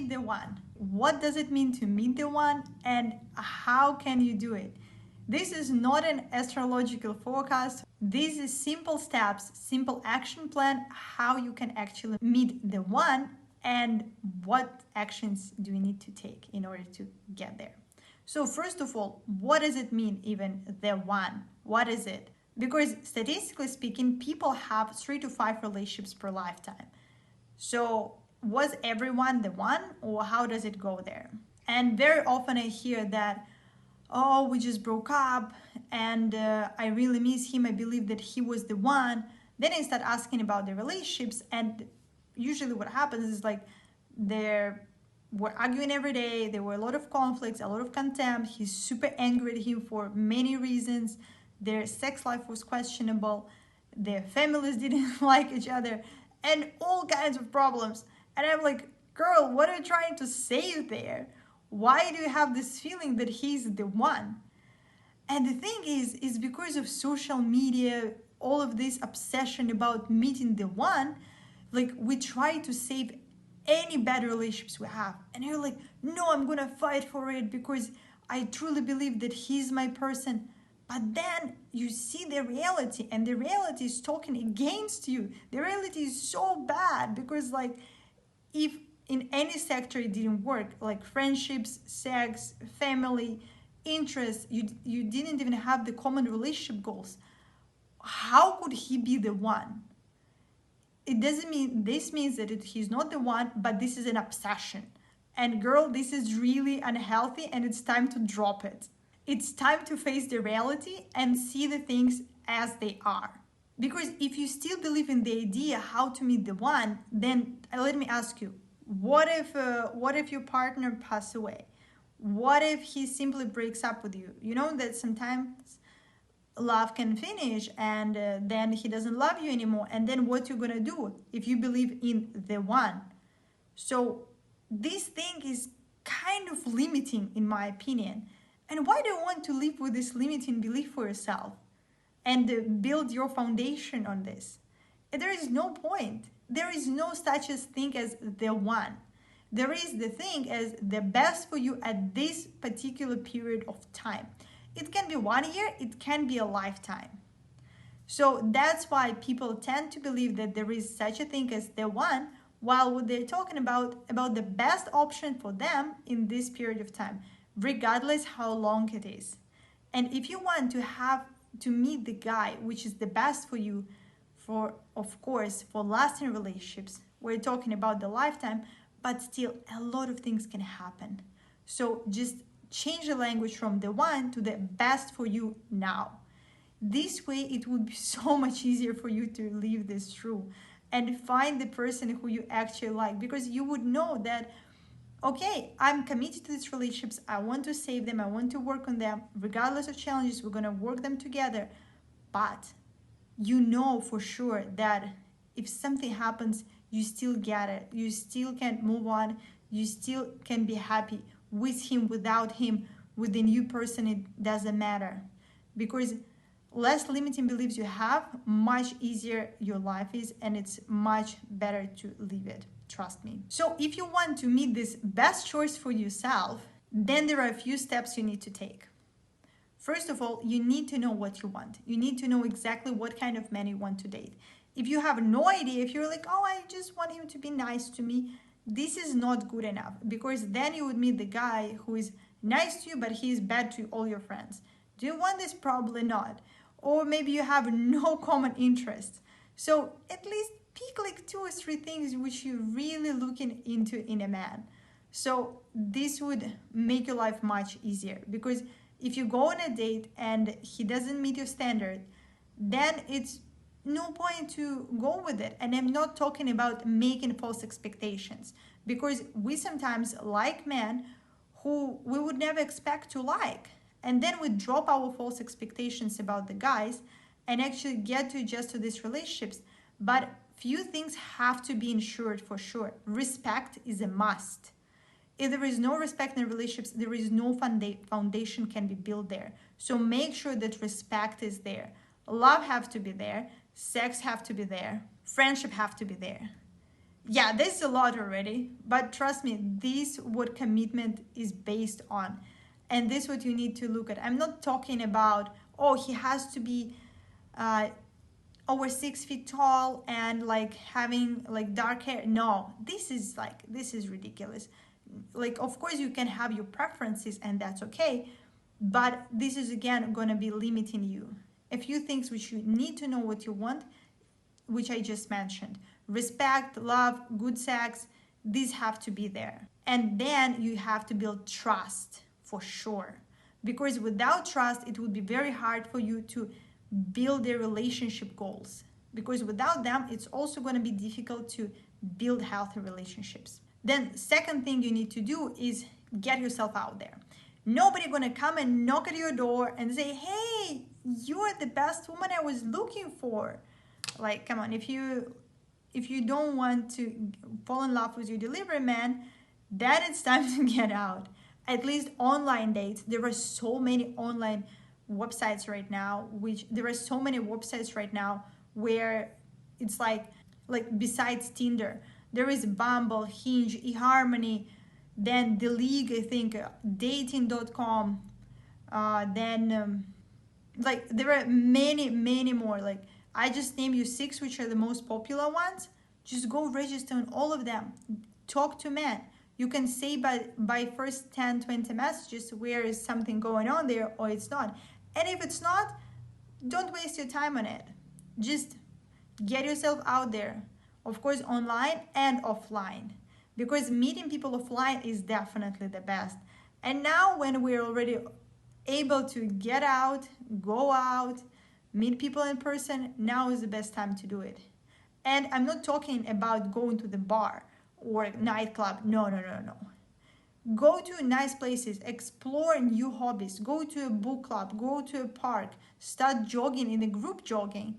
meet the one. What does it mean to meet the one, and how can you do it? This is not an astrological forecast. This is simple steps, simple action plan, how you can actually meet the one and what actions do you need to take in order to get there. So first of all, what does it mean even the one? What is it? Because statistically speaking, people have 3 to 5 relationships per lifetime. So was everyone the one, or how does it go there? And very often I hear that, oh, we just broke up and I really miss him. I believe that he was the one. Then I start asking about the relationships, and usually what happens is like they were arguing every day. There were a lot of conflicts, a lot of contempt. He's super angry at him for many reasons. Their sex life was questionable. Their families didn't like each other, and all kinds of problems. And I'm like, girl, what are you trying to say there? Why do you have this feeling that he's the one? And the thing is because of social media, all of this obsession about meeting the one, like we try to save any bad relationships we have. And you're like, no, I'm gonna fight for it because I truly believe that he's my person. But then you see the reality, and the reality is talking against you. The reality is so bad because like if in any sector it didn't work, like friendships, sex, family, interests, you didn't even have the common relationship goals, how could he be the one? It doesn't mean, this means that he's not the one, but this is an obsession. And girl, this is really unhealthy, and it's time to drop it. It's time to face the reality and see the things as they are. Because if you still believe in the idea how to meet the one, then let me ask you, what if your partner passes away? What if he simply breaks up with you? You know that sometimes love can finish, and then he doesn't love you anymore. And then what you're gonna do if you believe in the one? So this thing is kind of limiting in my opinion. And why do you want to live with this limiting belief for yourself and build your foundation on this? There is no point. There is no such a thing as the one. There is the thing as the best for you at this particular period of time. It can be 1 year, it can be a lifetime. So that's why people tend to believe that there is such a thing as the one, while what they're talking about the best option for them in this period of time, regardless how long it is. And if you want to meet the guy which is the best for you, for of course for lasting relationships, we're talking about the lifetime, but still a lot of things can happen. So just change the language from the one to the best for you now. This way it would be so much easier for you to live this through and find the person who you actually like, because you would know that, okay, I'm committed to these relationships, I want to save them, I want to work on them, regardless of challenges, we're gonna work them together. But you know for sure that if something happens, you still get it, you still can move on, you still can be happy with him, without him, with the new person, it doesn't matter. Because less limiting beliefs you have, much easier your life is, and it's much better to live it. Trust me. So if you want to meet this best choice for yourself, then there are a few steps you need to take. First of all, you need to know what you want. You need to know exactly what kind of man you want to date. If you have no idea, if you're like, oh, I just want him to be nice to me, this is not good enough, because then you would meet the guy who is nice to you, but he is bad to all your friends. Do you want this? Probably not. Or maybe you have no common interests. So at least pick like 2 or 3 things which you're really looking into in a man. So this would make your life much easier, because if you go on a date and he doesn't meet your standard, then it's no point to go with it. And I'm not talking about making false expectations, because we sometimes like men who we would never expect to like. And then we drop our false expectations about the guys and actually get to adjust to these relationships. But few things have to be ensured for sure. Respect is a must. If there is no respect in relationships, there is no foundation can be built there. So make sure that respect is there. Love have to be there. Sex have to be there. Friendship have to be there. Yeah, there's a lot already, but trust me, this what commitment is based on, and this what you need to look at. I'm not talking about, oh, he has to be uh, over 6 feet tall and like having like dark hair. No, this is ridiculous. Like, of course you can have your preferences and that's okay, but this is again going to be limiting you. A few things which you need to know what you want, which I just mentioned: respect, love, good sex, these have to be there. And then you have to build trust for sure, because without trust it would be very hard for you to build their relationship goals, because without them it's also going to be difficult to build healthy relationships. Then second thing you need to do is get yourself out there. Nobody going to come and knock at your door and say, hey, you're the best woman I was looking for. Like, come on, if you don't want to fall in love with your delivery man, then it's time to get out. At least online dates. There are so many online websites right now, where it's like besides Tinder, there is Bumble, Hinge, eHarmony, then The League, I think, dating.com, then like there are many more. Like, I just named you 6 which are the most popular ones. Just go register on all of them. Talk to men. You can say by first 10-20 messages where is something going on there or it's not. And if it's not, don't waste your time on it. Just get yourself out there. Of course, online and offline, because meeting people offline is definitely the best. And now when we're already able to get out, go out, meet people in person, now is the best time to do it. And I'm not talking about going to the bar or nightclub. No. Go to nice places, explore new hobbies, go to a book club, go to a park, start jogging in a group jogging,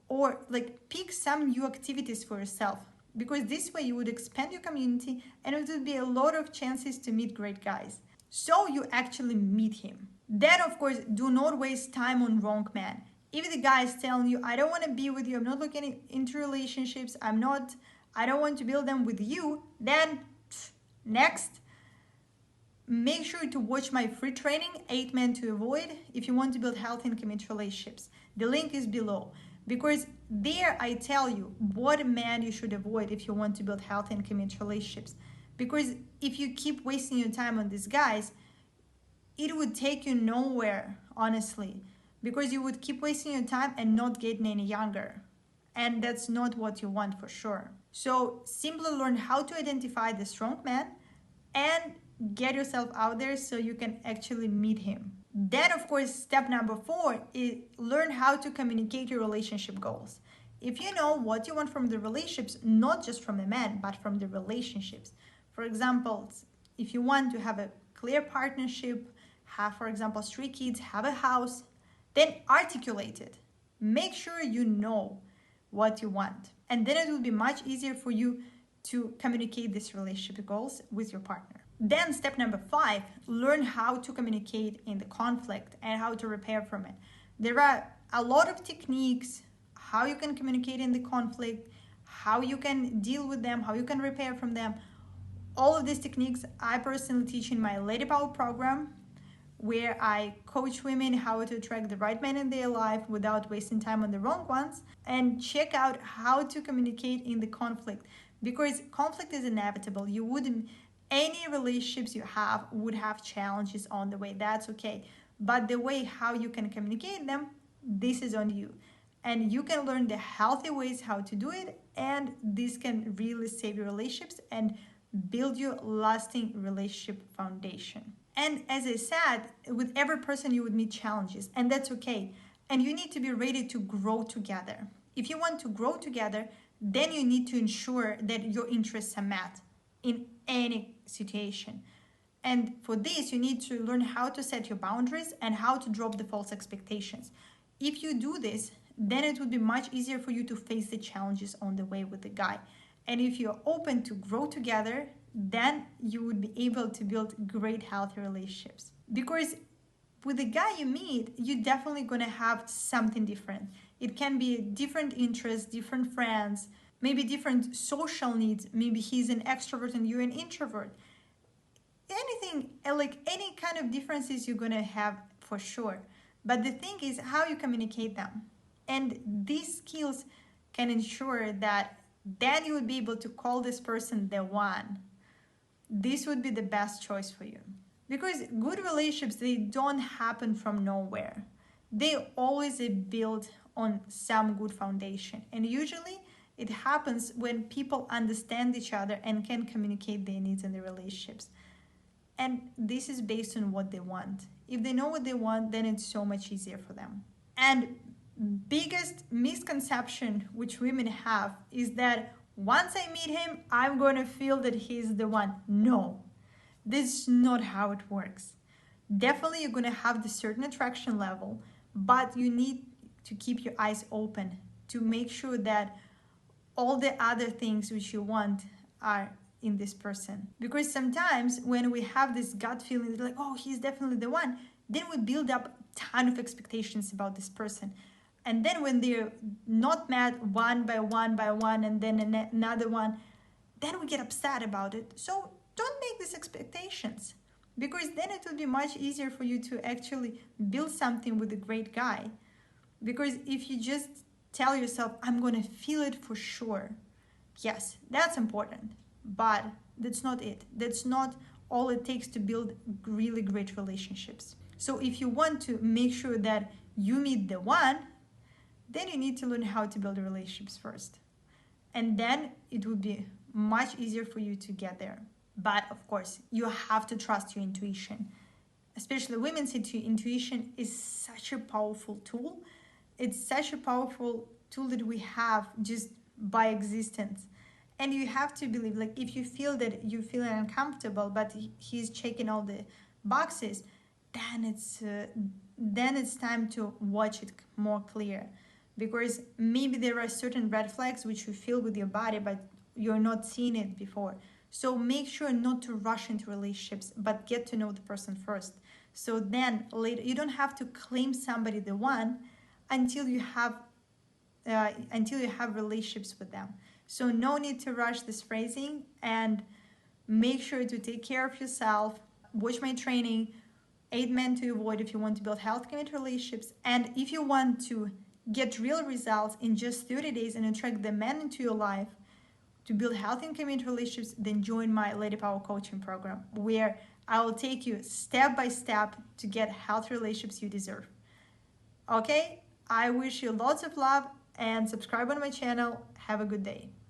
or like pick some new activities for yourself, because this way you would expand your community and it would be a lot of chances to meet great guys. So you actually meet him. Then of course, do not waste time on wrong man. If the guy is telling you, I don't want to be with you, I'm not looking into relationships, I don't want to build them with you, then next. Make sure to watch my free training, 8 Men to Avoid, if you want to build healthy and committed relationships. The link is below, because there I tell you what man you should avoid if you want to build healthy and committed relationships. Because if you keep wasting your time on these guys, it would take you nowhere, honestly, because you would keep wasting your time and not getting any younger. And that's not what you want for sure. So simply learn how to identify the strong man and get yourself out there so you can actually meet him. Then of course, step number 4 is learn how to communicate your relationship goals. If you know what you want from the relationships, not just from the man, but from the relationships. For example, if you want to have a clear partnership, have, for example, 3 kids, have a house, then articulate it. Make sure you know what you want. And then it will be much easier for you to communicate these relationship goals with your partner. Then step number 5, learn how to communicate in the conflict and how to repair from it. There are a lot of techniques, how you can communicate in the conflict, how you can deal with them, how you can repair from them. All of these techniques I personally teach in my Lady Power program, where I coach women how to attract the right man in their life without wasting time on the wrong ones, and check out how to communicate in the conflict, because conflict is inevitable. Any relationships you have would have challenges on the way, that's okay. But the way how you can communicate them, this is on you. And you can learn the healthy ways how to do it, and this can really save your relationships and build your lasting relationship foundation. And as I said, with every person you would meet challenges, and that's okay. And you need to be ready to grow together. If you want to grow together, then you need to ensure that your interests are met in any situation. And for this, you need to learn how to set your boundaries and how to drop the false expectations. If you do this, then it would be much easier for you to face the challenges on the way with the guy. And if you're open to grow together, then you would be able to build great, healthy relationships. Because with the guy you meet, you're definitely going to have something different. It can be different interests, different friends, maybe different social needs. Maybe he's an extrovert and you're an introvert. Anything, like any kind of differences you're gonna have for sure. But the thing is how you communicate them. And these skills can ensure that then you would be able to call this person the one. This would be the best choice for you. Because good relationships, they don't happen from nowhere. They always are built on some good foundation. And usually it happens when people understand each other and can communicate their needs in their relationships. And this is based on what they want. If they know what they want, then it's so much easier for them. And biggest misconception which women have is that once I meet him, I'm going to feel that he's the one. No, this is not how it works. Definitely you're going to have the certain attraction level, but you need to keep your eyes open to make sure that all the other things which you want are in this person. Because sometimes when we have this gut feeling like, oh, he's definitely the one, then we build up a ton of expectations about this person. And then when they're not met one by one, and then another one, then we get upset about it. So don't make these expectations, because then it will be much easier for you to actually build something with a great guy. Because if you just tell yourself, I'm going to feel it for sure, yes, that's important, but that's not it. That's not all it takes to build really great relationships. So if you want to make sure that you meet the one, then you need to learn how to build relationships first. And then it will be much easier for you to get there. But of course, you have to trust your intuition. Especially women's intuition is such a powerful tool. It's such a powerful tool that we have just by existence. And you have to believe, like if you feel that you're feeling uncomfortable, but he's checking all the boxes, then it's time to watch it more clear. Because maybe there are certain red flags which you feel with your body, but you're not seeing it before. So make sure not to rush into relationships, but get to know the person first. So then later, you don't have to claim somebody the one until you have relationships with them. So no need to rush this phrasing, and make sure to take care of yourself. Watch my training, 8 Men to Avoid, if you want to build health committed relationships. And if you want to get real results in just 30 days and attract the men into your life to build healthy and committed relationships, then join my Lady Power coaching program, where I will take you step by step to get healthy relationships you deserve. Okay, I wish you lots of love, and subscribe on my channel. Have a good day.